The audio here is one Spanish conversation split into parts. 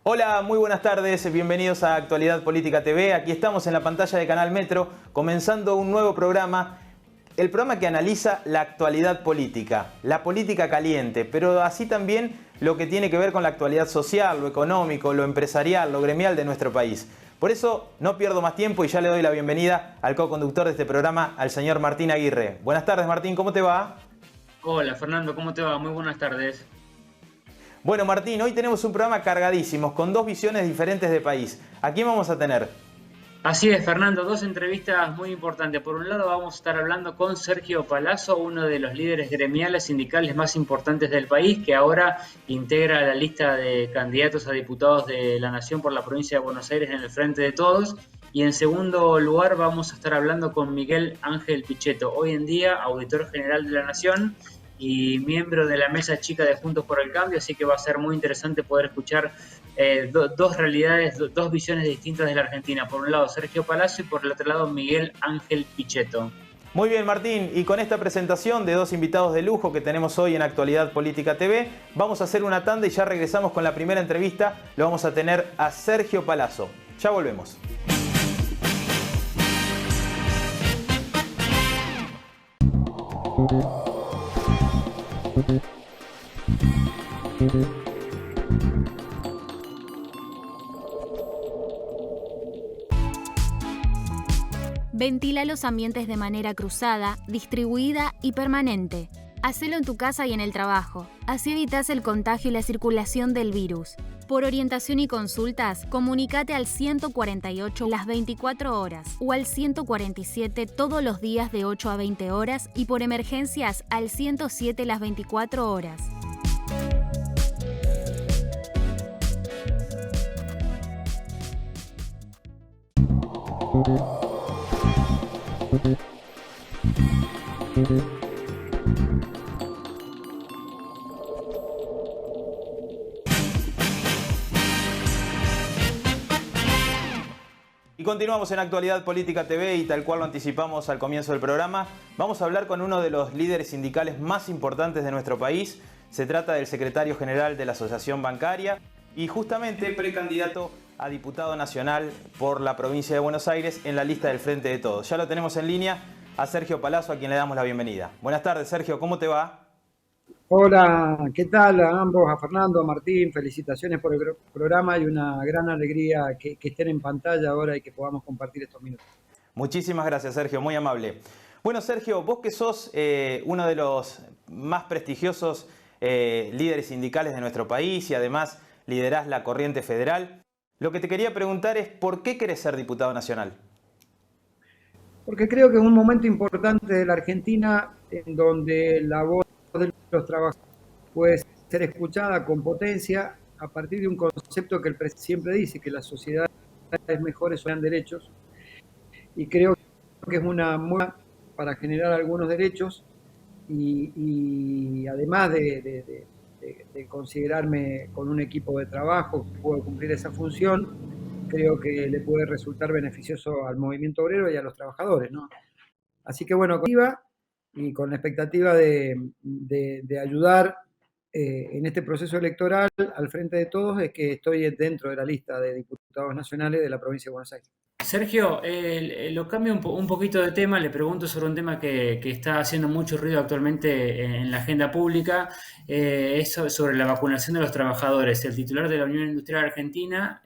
Hola, muy buenas tardes, bienvenidos a Actualidad Política TV. Aquí estamos en la pantalla de Canal Metro, comenzando un nuevo programa, el programa que analiza la actualidad política, la política caliente, pero así también lo que tiene que ver con la actualidad social, lo económico, lo empresarial, lo gremial de nuestro país. Por eso no pierdo más tiempo y ya le doy la bienvenida al co-conductor de este programa, al señor Martín Aguirre. Buenas tardes, Martín, ¿cómo te va? Hola Fernando, ¿cómo te va? Muy buenas tardes. Bueno, Martín, hoy tenemos un programa cargadísimo, con dos visiones diferentes de país. ¿A quién vamos a tener? Así es, Fernando, dos entrevistas muy importantes. Por un lado vamos a estar hablando con Sergio Palazzo, uno de los líderes gremiales sindicales más importantes del país, que ahora integra la lista de candidatos a diputados de la Nación por la provincia de Buenos Aires en el Frente de Todos. Y en segundo lugar vamos a estar hablando con Miguel Ángel Pichetto, hoy en día auditor general de la Nación y miembro de la mesa chica de Juntos por el Cambio, así que va a ser muy interesante poder escuchar dos realidades, dos visiones distintas de la Argentina. Por un lado Sergio Palacio y por el otro lado Miguel Ángel Pichetto. Muy bien, Martín, y con esta presentación de dos invitados de lujo que tenemos hoy en Actualidad Política TV, vamos a hacer una tanda y ya regresamos con la primera entrevista. Lo vamos a tener a Sergio Palazzo. Ya volvemos. Ventila los ambientes de manera cruzada, distribuida y permanente. Hacelo en tu casa y en el trabajo. Así evitas el contagio y la circulación del virus. Por orientación y consultas, comunícate al 148 las 24 horas o al 147 todos los días de 8 a 20 horas y por emergencias al 107 las 24 horas. Y continuamos en Actualidad Política TV y tal cual lo anticipamos al comienzo del programa, vamos a hablar con uno de los líderes sindicales más importantes de nuestro país. Se trata del secretario general de la Asociación Bancaria y justamente precandidato a diputado nacional por la provincia de Buenos Aires en la lista del Frente de Todos. Ya lo tenemos en línea a Sergio Palazzo, a quien le damos la bienvenida. Buenas tardes, Sergio, ¿cómo te va? Hola, ¿qué tal a ambos? A Fernando, a Martín, felicitaciones por el programa y una gran alegría que estén en pantalla ahora y que podamos compartir estos minutos. Muchísimas gracias, Sergio, muy amable. Bueno, Sergio, vos que sos uno de los más prestigiosos líderes sindicales de nuestro país y además liderás la corriente federal, lo que te quería preguntar es ¿por qué querés ser diputado nacional? Porque creo que es un momento importante de la Argentina en donde la voz de los trabajadores puede ser escuchada con potencia a partir de un concepto que el presidente siempre dice, que las sociedades mejores son derechos, y creo que es una muestra para generar algunos derechos y además de considerarme con un equipo de trabajo que puede cumplir esa función, creo que le puede resultar beneficioso al movimiento obrero y a los trabajadores, ¿no? Así que bueno, y con la expectativa de ayudar en este proceso electoral al frente de todos, es que estoy dentro de la lista de diputados nacionales de la provincia de Buenos Aires. Sergio, lo cambio un poquito de tema, le pregunto sobre un tema que está haciendo mucho ruido actualmente en la agenda pública, es sobre la vacunación de los trabajadores. El titular de la Unión Industrial Argentina,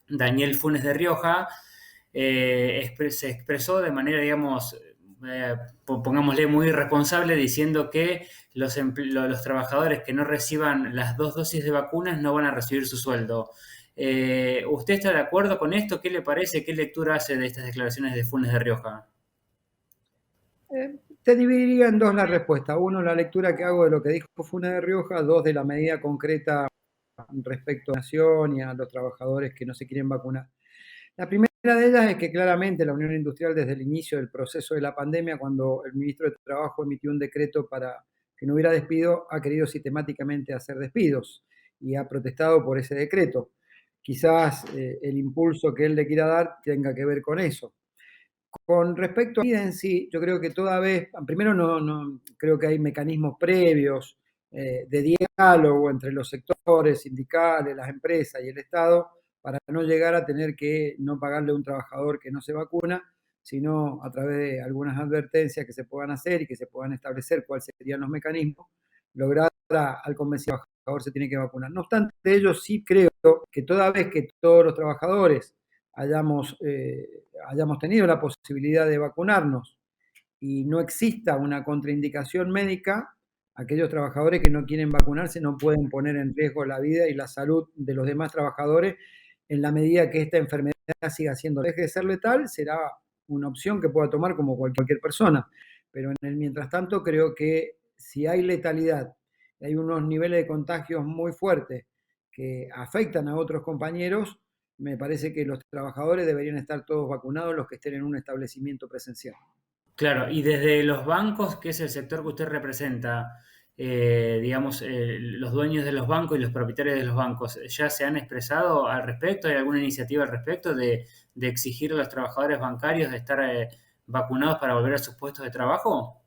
Daniel Funes de Rioja, se expresó de manera, digamos, pongámosle muy irresponsable, diciendo que los trabajadores que no reciban las dos dosis de vacunas no van a recibir su sueldo. ¿Usted está de acuerdo con esto? ¿Qué le parece? ¿Qué lectura hace de estas declaraciones de Funes de Rioja? Te dividiría en dos la respuesta. Uno, la lectura que hago de lo que dijo Funes de Rioja. Dos, de la medida concreta respecto a la nación y a los trabajadores que no se quieren vacunar. La primera de ellas es que claramente la Unión Industrial, desde el inicio del proceso de la pandemia, cuando el ministro de Trabajo emitió un decreto para que no hubiera despido, ha querido sistemáticamente hacer despidos y ha protestado por ese decreto. Quizás el impulso que él le quiera dar tenga que ver con eso. Con respecto a la medida en sí, yo creo que toda vez, primero no creo que hay mecanismos previos de diálogo entre los sectores sindicales, las empresas y el Estado, para no llegar a tener que no pagarle a un trabajador que no se vacuna, sino a través de algunas advertencias que se puedan hacer y que se puedan establecer cuáles serían los mecanismos, lograr al convencido trabajador se tiene que vacunar. No obstante ello, sí creo que toda vez que todos los trabajadores hayamos tenido la posibilidad de vacunarnos y no exista una contraindicación médica, aquellos trabajadores que no quieren vacunarse no pueden poner en riesgo la vida y la salud de los demás trabajadores en la medida que esta enfermedad siga siendo, deje de ser letal, será una opción que pueda tomar como cualquier persona. Pero en el mientras tanto creo que si hay letalidad, hay unos niveles de contagios muy fuertes que afectan a otros compañeros, me parece que los trabajadores deberían estar todos vacunados los que estén en un establecimiento presencial. Claro, y desde los bancos, que es el sector que usted representa, los dueños de los bancos y los propietarios de los bancos, ¿ya se han expresado al respecto? ¿Hay alguna iniciativa al respecto de exigir a los trabajadores bancarios de estar vacunados para volver a sus puestos de trabajo?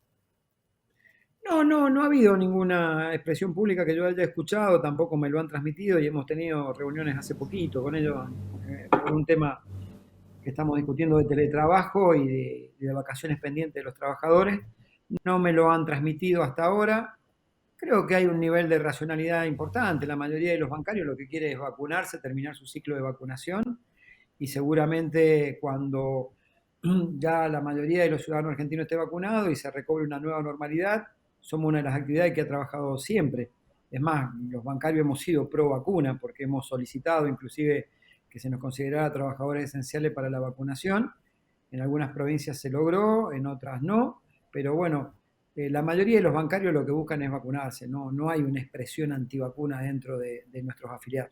No ha habido ninguna expresión pública que yo haya escuchado, tampoco me lo han transmitido y hemos tenido reuniones hace poquito con ellos por un tema que estamos discutiendo de teletrabajo y de vacaciones pendientes de los trabajadores. No me lo han transmitido hasta ahora. Creo que hay un nivel de racionalidad importante. La mayoría de los bancarios lo que quiere es vacunarse, terminar su ciclo de vacunación y seguramente cuando ya la mayoría de los ciudadanos argentinos esté vacunado y se recobre una nueva normalidad, somos una de las actividades que ha trabajado siempre. Es más, los bancarios hemos sido pro vacuna porque hemos solicitado inclusive que se nos considerara trabajadores esenciales para la vacunación. En algunas provincias se logró, en otras no, pero bueno, la mayoría de los bancarios lo que buscan es vacunarse, no hay una expresión antivacuna dentro de nuestros afiliados.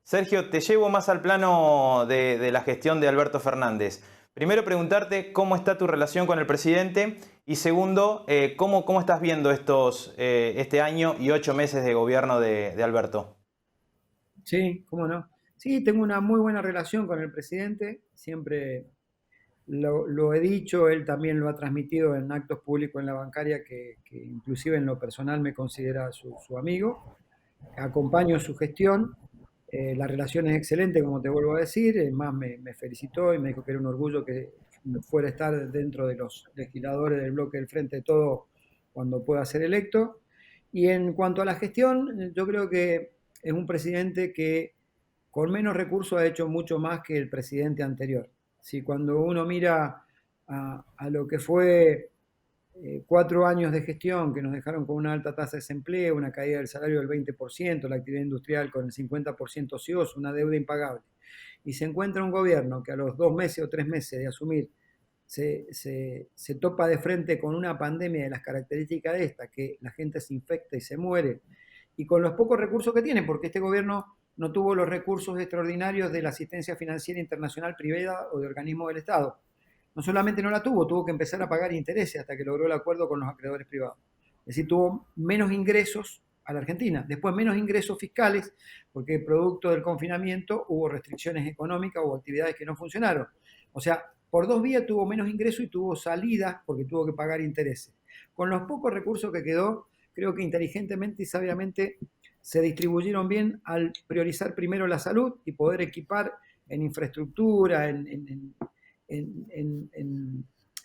Sergio, te llevo más al plano de la gestión de Alberto Fernández. Primero preguntarte cómo está tu relación con el presidente y segundo, cómo estás viendo este año y 8 meses de gobierno de Alberto. Sí, cómo no. Sí, tengo una muy buena relación con el presidente, siempre lo he dicho, él también lo ha transmitido en actos públicos en la bancaria, que inclusive en lo personal me considera su amigo. Acompaño su gestión, la relación es excelente, como te vuelvo a decir, es más, me felicitó y me dijo que era un orgullo que fuera a estar dentro de los legisladores del bloque del Frente de Todos cuando pueda ser electo. Y en cuanto a la gestión, yo creo que es un presidente que con menos recursos ha hecho mucho más que el presidente anterior. Si cuando uno mira a lo que fue 4 años de gestión que nos dejaron con una alta tasa de desempleo, una caída del salario del 20%, la actividad industrial con el 50% ocioso, una deuda impagable, y se encuentra un gobierno que a los 2 meses o 3 meses de asumir se topa de frente con una pandemia de las características de esta, que la gente se infecta y se muere, y con los pocos recursos que tiene, porque este gobierno no tuvo los recursos extraordinarios de la asistencia financiera internacional privada o de organismos del Estado. No solamente no la tuvo que empezar a pagar intereses hasta que logró el acuerdo con los acreedores privados. Es decir, tuvo menos ingresos a la Argentina, después menos ingresos fiscales, porque producto del confinamiento hubo restricciones económicas, hubo actividades que no funcionaron. O sea, por 2 vías tuvo menos ingresos y tuvo salidas porque tuvo que pagar intereses. Con los pocos recursos que quedó, creo que inteligentemente y sabiamente se distribuyeron bien al priorizar primero la salud y poder equipar en infraestructura, en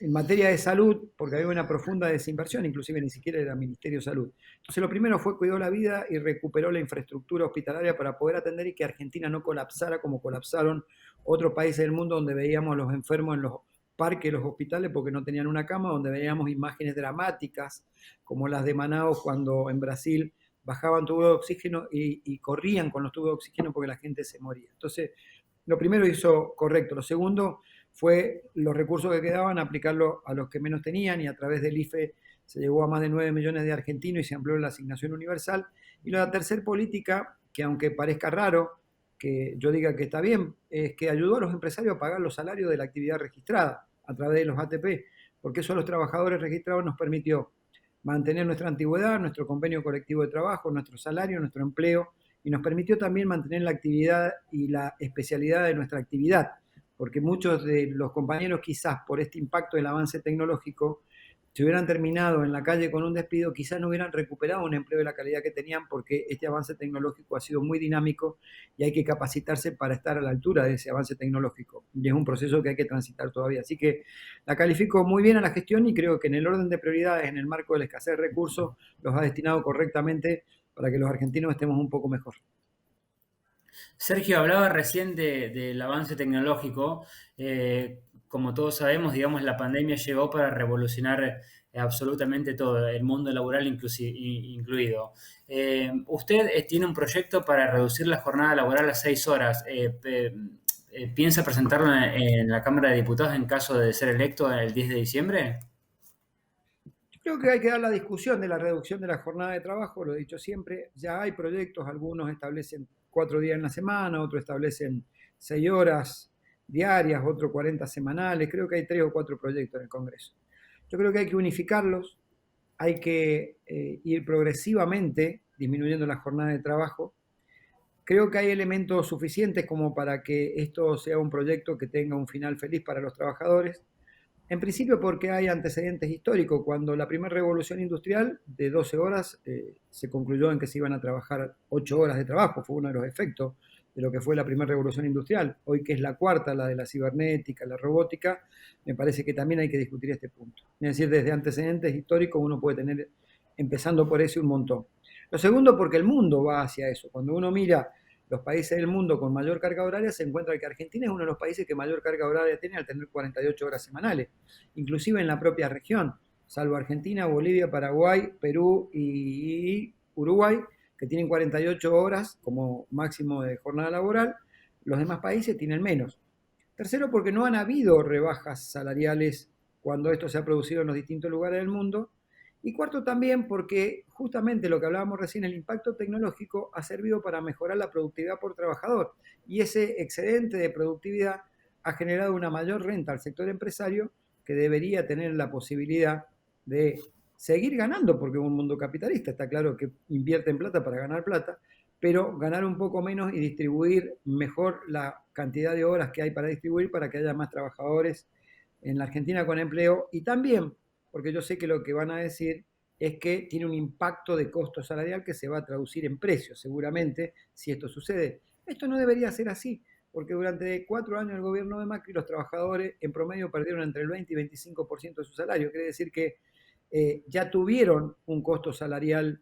materia de salud, porque había una profunda desinversión, inclusive ni siquiera era Ministerio de Salud. Entonces lo primero fue cuidó la vida y recuperó la infraestructura hospitalaria para poder atender y que Argentina no colapsara como colapsaron otros países del mundo donde veíamos los enfermos en los parques, los hospitales, porque no tenían una cama, donde veíamos imágenes dramáticas como las de Manaus cuando en Brasil bajaban tubos de oxígeno y corrían con los tubos de oxígeno porque la gente se moría. Entonces, lo primero hizo correcto. Lo segundo fue los recursos que quedaban, aplicarlos a los que menos tenían y a través del IFE se llegó a más de 9 millones de argentinos y se amplió la asignación universal. Y la tercera política, que aunque parezca raro que yo diga que está bien, es que ayudó a los empresarios a pagar los salarios de la actividad registrada a través de los ATP, porque eso a los trabajadores registrados nos permitió mantener nuestra antigüedad, nuestro convenio colectivo de trabajo, nuestro salario, nuestro empleo, y nos permitió también mantener la actividad y la especialidad de nuestra actividad, porque muchos de los compañeros quizás por este impacto del avance tecnológico si hubieran terminado en la calle con un despido, quizás no hubieran recuperado un empleo de la calidad que tenían, porque este avance tecnológico ha sido muy dinámico y hay que capacitarse para estar a la altura de ese avance tecnológico. Y es un proceso que hay que transitar todavía. Así que la califico muy bien a la gestión y creo que en el orden de prioridades, en el marco de la escasez de recursos, los ha destinado correctamente para que los argentinos estemos un poco mejor. Sergio, hablaba recién del avance tecnológico. Como todos sabemos, digamos, la pandemia llegó para revolucionar absolutamente todo, el mundo laboral incluido. Usted tiene un proyecto para reducir la jornada laboral a 6 horas. ¿Piensa presentarlo en la Cámara de Diputados en caso de ser electo el 10 de diciembre? Creo que hay que dar la discusión de la reducción de la jornada de trabajo, lo he dicho siempre. Ya hay proyectos, algunos establecen 4 días en la semana, otros establecen 6 horas diarias, otros 40 semanales. Creo que hay 3 o 4 proyectos en el Congreso. Yo creo que hay que unificarlos, hay que ir progresivamente disminuyendo la jornada de trabajo. Creo que hay elementos suficientes como para que esto sea un proyecto que tenga un final feliz para los trabajadores. En principio porque hay antecedentes históricos. Cuando la primera revolución industrial de 12 horas se concluyó en que se iban a trabajar 8 horas de trabajo, fue uno de los efectos de lo que fue la primera revolución industrial. Hoy, que es la cuarta, la de la cibernética, la robótica, me parece que también hay que discutir este punto. Es decir, desde antecedentes históricos uno puede tener, empezando por ese, un montón. Lo segundo, porque el mundo va hacia eso. Cuando uno mira los países del mundo con mayor carga horaria, se encuentra que Argentina es uno de los países que mayor carga horaria tiene al tener 48 horas semanales, inclusive en la propia región, salvo Argentina, Bolivia, Paraguay, Perú y Uruguay, que tienen 48 horas como máximo de jornada laboral. Los demás países tienen menos. Tercero, porque no han habido rebajas salariales cuando esto se ha producido en los distintos lugares del mundo. Y cuarto, también porque justamente lo que hablábamos recién, el impacto tecnológico ha servido para mejorar la productividad por trabajador. Y ese excedente de productividad ha generado una mayor renta al sector empresario, que debería tener la posibilidad de seguir ganando, porque es un mundo capitalista, está claro que invierte en plata para ganar plata, pero ganar un poco menos y distribuir mejor la cantidad de horas que hay para distribuir, para que haya más trabajadores en la Argentina con empleo. Y también, porque yo sé que lo que van a decir es que tiene un impacto de costo salarial que se va a traducir en precios, seguramente, si esto sucede. Esto no debería ser así, porque durante 4 años del gobierno de Macri, los trabajadores en promedio perdieron entre el 20 y 25% de su salario. Quiere decir que ya tuvieron un costo salarial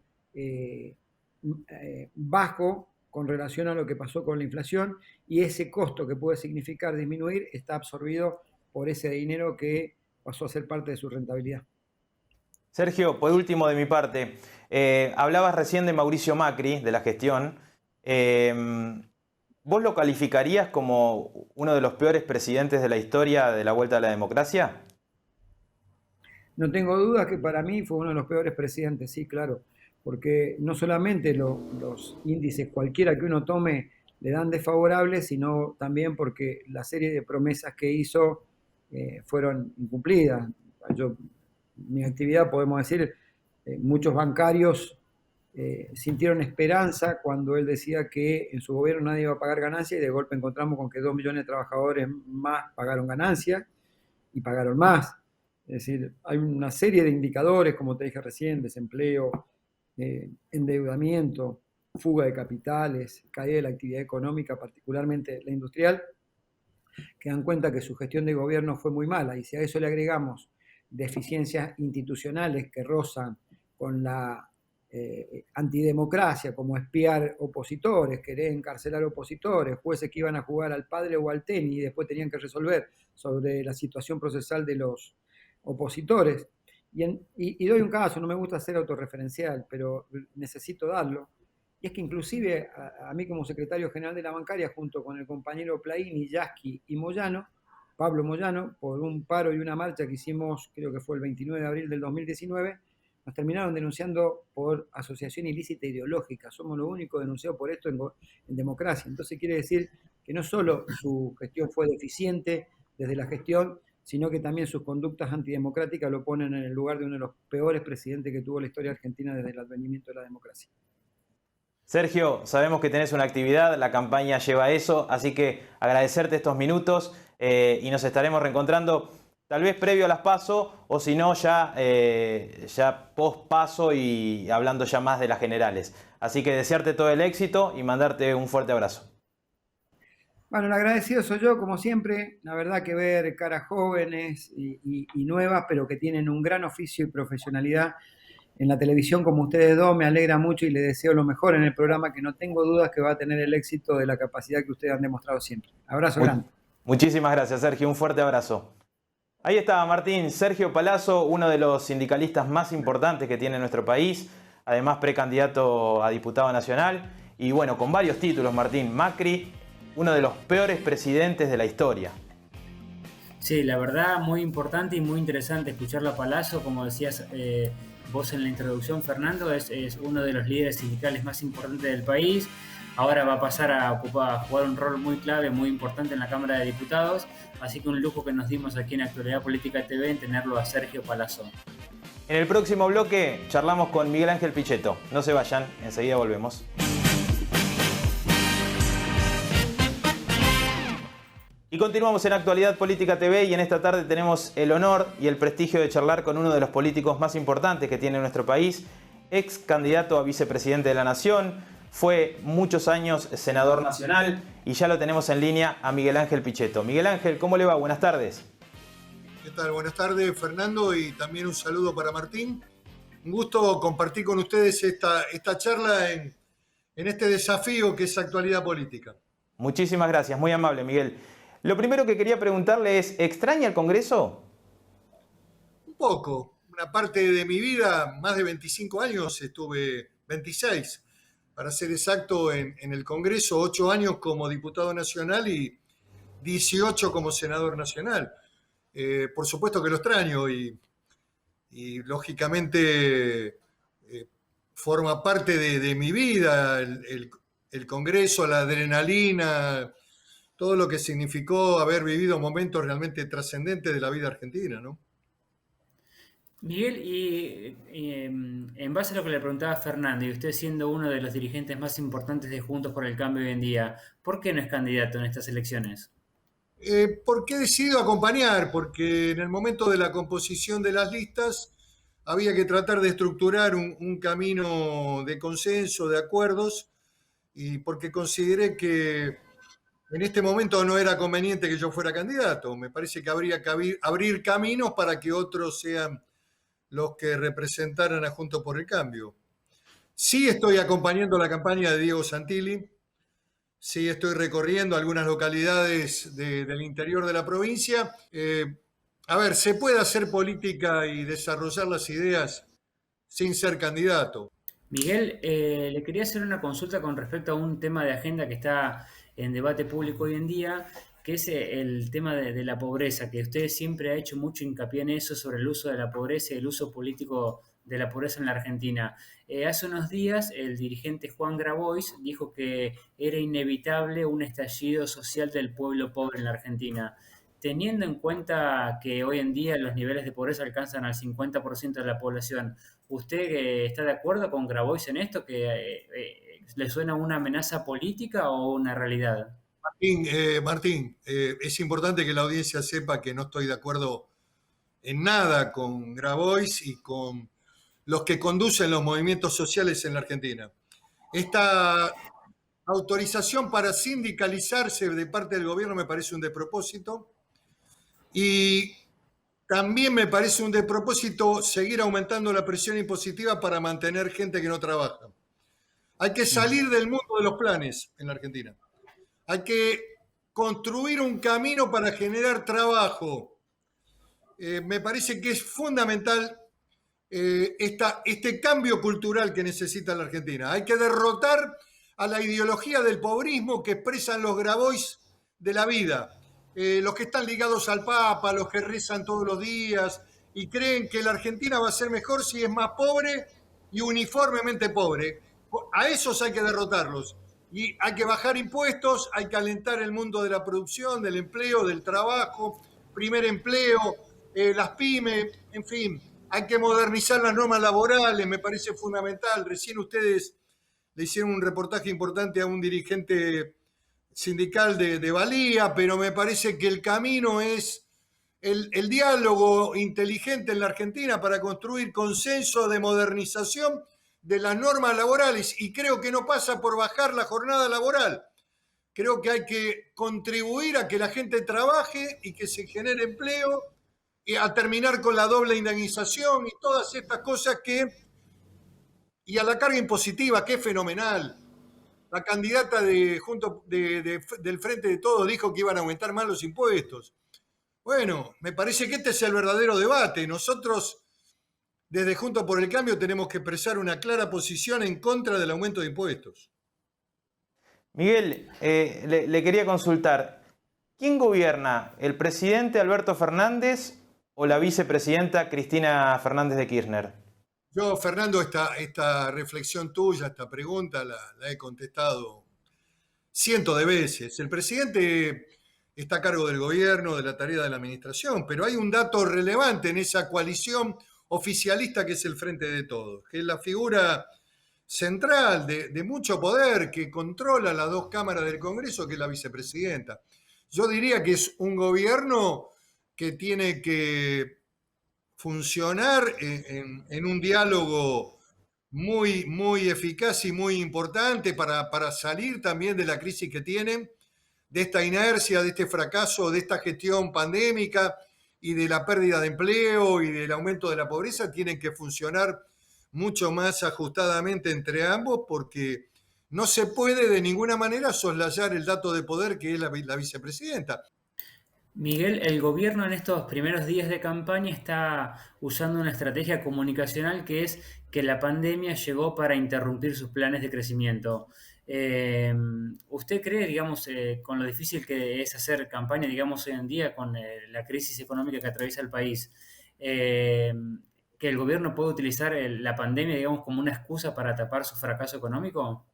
bajo con relación a lo que pasó con la inflación, y ese costo que puede significar disminuir está absorbido por ese dinero que pasó a ser parte de su rentabilidad. Sergio, por último de mi parte, hablabas recién de Mauricio Macri, de la gestión. ¿Vos lo calificarías como uno de los peores presidentes de la historia de la vuelta a la democracia? No tengo dudas que para mí fue uno de los peores presidentes, sí, claro, porque no solamente los índices cualquiera que uno tome le dan desfavorables, sino también porque la serie de promesas que hizo fueron incumplidas. Mi actividad, podemos decir, muchos bancarios sintieron esperanza cuando él decía que en su gobierno nadie iba a pagar ganancias, y de golpe encontramos con que 2 millones de trabajadores más pagaron ganancias y pagaron más. Es decir, hay una serie de indicadores, como te dije recién: desempleo, endeudamiento, fuga de capitales, caída de la actividad económica, particularmente la industrial, que dan cuenta que su gestión de gobierno fue muy mala. Y si a eso le agregamos deficiencias institucionales que rozan con la antidemocracia, como espiar opositores, querer encarcelar opositores, jueces que iban a jugar al pádel o al tenis y después tenían que resolver sobre la situación procesal de los opositores. Y doy un caso, no me gusta ser autorreferencial, pero necesito darlo, y es que inclusive a mí, como secretario general de la bancaria, junto con el compañero Plaini, Yasky y Moyano, Pablo Moyano, por un paro y una marcha que hicimos, creo que fue el 29 de abril del 2019, nos terminaron denunciando por asociación ilícita ideológica. Somos los únicos denunciados por esto en democracia. Entonces quiere decir que no solo su gestión fue deficiente desde la gestión, sino que también sus conductas antidemocráticas lo ponen en el lugar de uno de los peores presidentes que tuvo la historia argentina desde el advenimiento de la democracia. Sergio, sabemos que tenés una actividad, la campaña lleva eso, así que agradecerte estos minutos y nos estaremos reencontrando tal vez previo a las PASO o si no ya post PASO y hablando ya más de las generales. Así que desearte todo el éxito y mandarte un fuerte abrazo. Bueno, el agradecido soy yo, como siempre. La verdad que ver caras jóvenes y nuevas, pero que tienen un gran oficio y profesionalidad en la televisión como ustedes dos, me alegra mucho y les deseo lo mejor en el programa, que no tengo dudas que va a tener el éxito de la capacidad que ustedes han demostrado siempre. Abrazo grande. Muchísimas gracias, Sergio. Un fuerte abrazo. Ahí estaba Martín, Sergio Palazzo, uno de los sindicalistas más importantes que tiene nuestro país, además precandidato a diputado nacional y bueno, con varios títulos, Martín. Macri, uno de los peores presidentes de la historia. Sí, la verdad, muy importante y muy interesante escucharlo a Palazzo. Como decías vos en la introducción, Fernando, es uno de los líderes sindicales más importantes del país. Ahora va a pasar a jugar un rol muy clave, muy importante en la Cámara de Diputados. Así que un lujo que nos dimos aquí en Actualidad Política TV en tenerlo a Sergio Palazzo. En el próximo bloque charlamos con Miguel Ángel Pichetto. No se vayan, enseguida volvemos. Y continuamos en Actualidad Política TV y en esta tarde tenemos el honor y el prestigio de charlar con uno de los políticos más importantes que tiene nuestro país, ex candidato a vicepresidente de la Nación, fue muchos años senador nacional y ya lo tenemos en línea a Miguel Ángel Pichetto. Miguel Ángel, ¿cómo le va? Buenas tardes. ¿Qué tal? Buenas tardes, Fernando, y también un saludo para Martín. Un gusto compartir con ustedes esta charla en este desafío que es Actualidad Política. Muchísimas gracias, muy amable, Miguel. Lo primero que quería preguntarle es, ¿extraña el Congreso? Un poco. Una parte de mi vida, más de 25 años, estuve 26, para ser exacto, en el Congreso, 8 años como diputado nacional y 18 como senador nacional. Por supuesto que lo extraño y lógicamente forma parte de mi vida, el Congreso, la adrenalina, todo lo que significó haber vivido momentos realmente trascendentes de la vida argentina, ¿no? Miguel, y en base a lo que le preguntaba Fernando, y usted siendo uno de los dirigentes más importantes de Juntos por el Cambio hoy en día, ¿por qué no es candidato en estas elecciones? ¿Por qué he decidido acompañar? Porque en el momento de la composición de las listas había que tratar de estructurar un camino de consenso, de acuerdos, y porque consideré que en este momento no era conveniente que yo fuera candidato. Me parece que habría que abrir caminos para que otros sean los que representaran a Juntos por el Cambio. Sí estoy acompañando la campaña de Diego Santilli, sí estoy recorriendo algunas localidades del interior de la provincia. A ver, se puede hacer política y desarrollar las ideas sin ser candidato. Miguel, le quería hacer una consulta con respecto a un tema de agenda que está en debate público hoy en día, que es el tema de la pobreza, que usted siempre ha hecho mucho hincapié en eso, sobre el uso de la pobreza y el uso político de la pobreza en la Argentina. Hace unos días el dirigente Juan Grabois dijo que era inevitable un estallido social del pueblo pobre en la Argentina. Teniendo en cuenta que hoy en día los niveles de pobreza alcanzan al 50% de la población, ¿usted está de acuerdo con Grabois en esto? ¿Que le suena una amenaza política o una realidad? Martín, es importante que la audiencia sepa que no estoy de acuerdo en nada con Grabois y con los que conducen los movimientos sociales en la Argentina. Esta autorización para sindicalizarse de parte del gobierno me parece un despropósito y también me parece un despropósito seguir aumentando la presión impositiva para mantener gente que no trabaja. Hay que salir del mundo de los planes en la Argentina. Hay que construir un camino para generar trabajo. Me parece que es fundamental este cambio cultural que necesita la Argentina. Hay que derrotar a la ideología del pobrismo que expresan los Grabois de la vida. Los que están ligados al Papa, los que rezan todos los días y creen que la Argentina va a ser mejor si es más pobre y uniformemente pobre. A esos hay que derrotarlos. Y hay que bajar impuestos, hay que alentar el mundo de la producción, del empleo, del trabajo, primer empleo, las pymes, en fin. Hay que modernizar las normas laborales, me parece fundamental. Recién ustedes le hicieron un reportaje importante a un dirigente sindical de Valía, pero me parece que el camino es el diálogo inteligente en la Argentina para construir consenso de modernización de las normas laborales, y creo que no pasa por bajar la jornada laboral. Creo que hay que contribuir a que la gente trabaje y que se genere empleo, y a terminar con la doble indemnización y todas estas cosas y a la carga impositiva, que es fenomenal. La candidata del Frente de Todos dijo que iban a aumentar más los impuestos. Bueno, me parece que este es el verdadero debate. Nosotros, desde Juntos por el Cambio, tenemos que expresar una clara posición en contra del aumento de impuestos. Miguel, le quería consultar, ¿quién gobierna? ¿El presidente Alberto Fernández o la vicepresidenta Cristina Fernández de Kirchner? Yo, Fernando, esta reflexión tuya, esta pregunta, la he contestado cientos de veces. El presidente está a cargo del gobierno, de la tarea de la administración, pero hay un dato relevante en esa coalición oficialista que es el Frente de Todos, que es la figura central de mucho poder que controla las dos cámaras del Congreso, que es la vicepresidenta. Yo diría que es un gobierno que tiene que funcionar en un diálogo muy, muy eficaz y muy importante para salir también de la crisis que tienen, de esta inercia, de este fracaso, de esta gestión pandémica y de la pérdida de empleo y del aumento de la pobreza. Tienen que funcionar mucho más ajustadamente entre ambos, porque no se puede de ninguna manera soslayar el dato de poder que es la vicepresidenta. Miguel, el gobierno en estos primeros días de campaña está usando una estrategia comunicacional que es que la pandemia llegó para interrumpir sus planes de crecimiento. ¿Usted cree, digamos, con lo difícil que es hacer campaña, digamos, hoy en día, con la crisis económica que atraviesa el país, que el gobierno puede utilizar la pandemia, digamos, como una excusa para tapar su fracaso económico?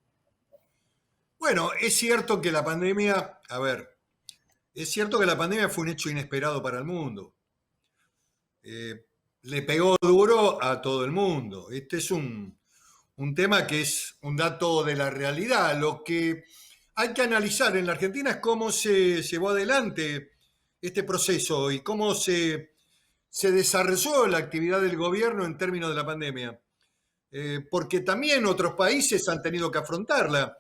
Bueno, es cierto que la pandemia, es cierto que la pandemia fue un hecho inesperado para el mundo. Le pegó duro a todo el mundo. Este es un tema que es un dato de la realidad. Lo que hay que analizar en la Argentina es cómo se llevó adelante este proceso y cómo se desarrolló la actividad del gobierno en términos de la pandemia. Porque también otros países han tenido que afrontarla.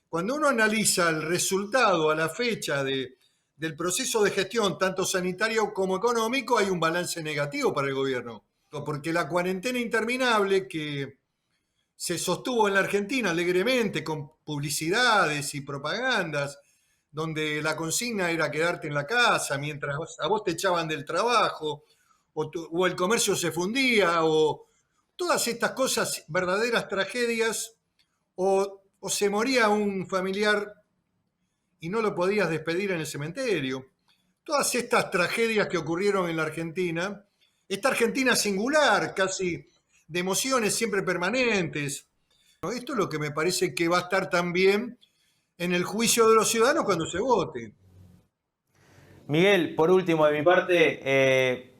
Cuando uno analiza el resultado a la fecha del proceso de gestión, tanto sanitario como económico, hay un balance negativo para el gobierno. Porque la cuarentena interminable que se sostuvo en la Argentina alegremente con publicidades y propagandas, donde la consigna era quedarte en la casa mientras a vos te echaban del trabajo, o el comercio se fundía, o todas estas cosas, verdaderas tragedias, o se moría un familiar y no lo podías despedir en el cementerio. Todas estas tragedias que ocurrieron en la Argentina, esta Argentina singular, casi de emociones siempre permanentes. Esto es lo que me parece que va a estar también en el juicio de los ciudadanos cuando se vote. Miguel, por último, de mi parte,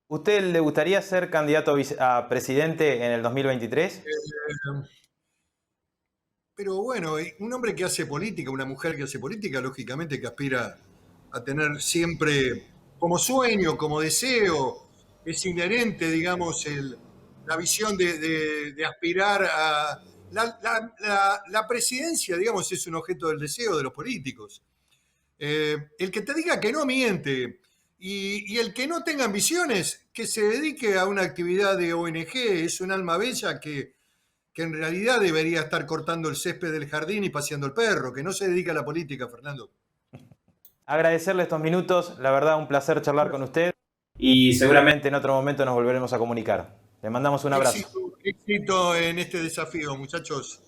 ¿usted le gustaría ser candidato a presidente en el 2023? Pero bueno, un hombre que hace política, una mujer que hace política, lógicamente que aspira a tener siempre como sueño, como deseo, es inherente, digamos, la visión de aspirar a... La presidencia, digamos, es un objeto del deseo de los políticos. El que te diga que no miente, y el que no tenga ambiciones, que se dedique a una actividad de ONG, es un alma bella que en realidad debería estar cortando el césped del jardín y paseando el perro, que no se dedica a la política, Fernando. Agradecerle estos minutos, la verdad un placer charlar con usted y seguramente en otro momento nos volveremos a comunicar. Le mandamos un abrazo. Éxito en este desafío, muchachos.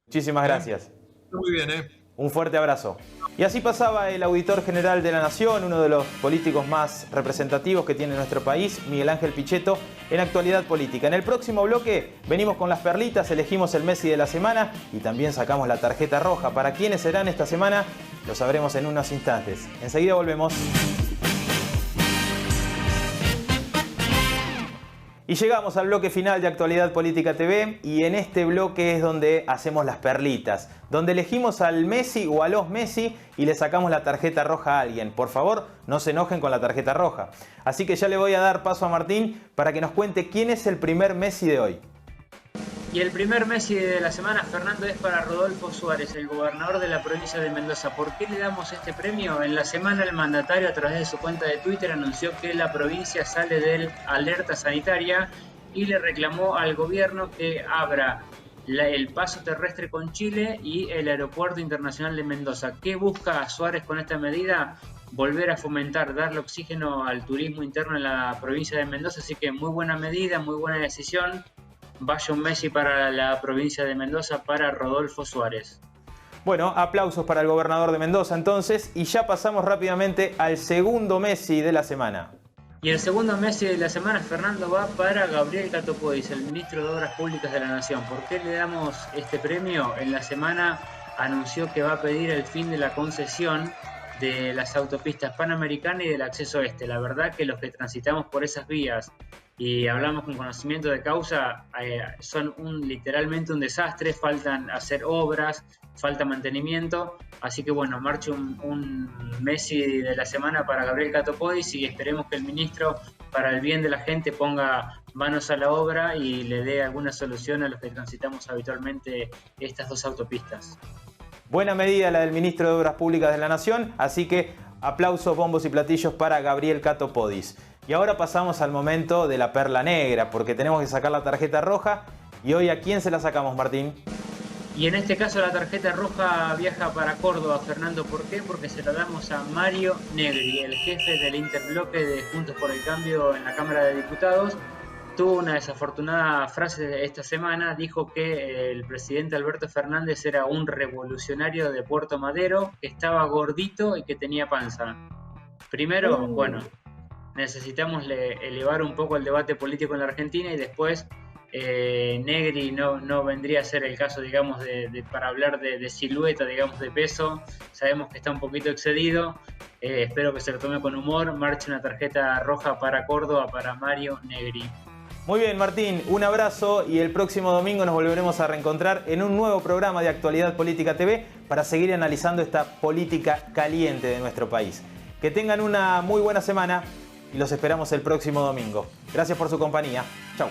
Muchísimas gracias. Muy bien, Un fuerte abrazo. Y así pasaba el auditor general de la Nación, uno de los políticos más representativos que tiene nuestro país, Miguel Ángel Pichetto, en Actualidad Política. En el próximo bloque venimos con las perlitas, elegimos el Messi de la semana y también sacamos la tarjeta roja. ¿Para quiénes serán esta semana? Lo sabremos en unos instantes. Enseguida volvemos. Y llegamos al bloque final de Actualidad Política TV y en este bloque es donde hacemos las perlitas, donde elegimos al Messi o a los Messi y le sacamos la tarjeta roja a alguien. Por favor, no se enojen con la tarjeta roja. Así que ya le voy a dar paso a Martín para que nos cuente quién es el primer Messi de hoy. Y el primer Messi de la semana, Fernando, es para Rodolfo Suárez, el gobernador de la provincia de Mendoza. ¿Por qué le damos este premio? En la semana el mandatario, a través de su cuenta de Twitter, anunció que la provincia sale de alerta sanitaria y le reclamó al gobierno que abra el paso terrestre con Chile y el aeropuerto internacional de Mendoza. ¿Qué busca Suárez con esta medida? Volver a fomentar, darle oxígeno al turismo interno en la provincia de Mendoza. Así que muy buena medida, muy buena decisión. Vaya un Messi para la provincia de Mendoza, para Rodolfo Suárez. Bueno, aplausos para el gobernador de Mendoza entonces, y ya pasamos rápidamente al segundo Messi de la semana. Y el segundo Messi de la semana, Fernando, va para Gabriel Catopodis, el ministro de Obras Públicas de la Nación. ¿Por qué le damos este premio? En la semana anunció que va a pedir el fin de la concesión de las autopistas Panamericana y del acceso este. La verdad que los que transitamos por esas vías y hablamos con conocimiento de causa, son literalmente un desastre, faltan hacer obras, falta mantenimiento, así que bueno, marcha un Messi de la semana para Gabriel Catopodis y esperemos que el ministro, para el bien de la gente, ponga manos a la obra y le dé alguna solución a los que transitamos habitualmente estas dos autopistas. Buena medida la del ministro de Obras Públicas de la Nación, así que aplausos, bombos y platillos para Gabriel Catopodis. Y ahora pasamos al momento de la perla negra, porque tenemos que sacar la tarjeta roja. ¿Y hoy a quién se la sacamos, Martín? Y en este caso la tarjeta roja viaja para Córdoba, Fernando. ¿Por qué? Porque se la damos a Mario Negri, el jefe del interbloque de Juntos por el Cambio en la Cámara de Diputados. Tuvo una desafortunada frase esta semana, dijo que el presidente Alberto Fernández era un revolucionario de Puerto Madero, que estaba gordito y que tenía panza. Primero, bueno, necesitamos elevar un poco el debate político en la Argentina y después Negri no vendría a ser el caso, digamos, para hablar de silueta, digamos, de peso. Sabemos que está un poquito excedido. Espero que se lo tome con humor. Marche una tarjeta roja para Córdoba, para Mario Negri. Muy bien, Martín, un abrazo y el próximo domingo nos volveremos a reencontrar en un nuevo programa de Actualidad Política TV para seguir analizando esta política caliente de nuestro país. Que tengan una muy buena semana y los esperamos el próximo domingo. Gracias por su compañía. Chau.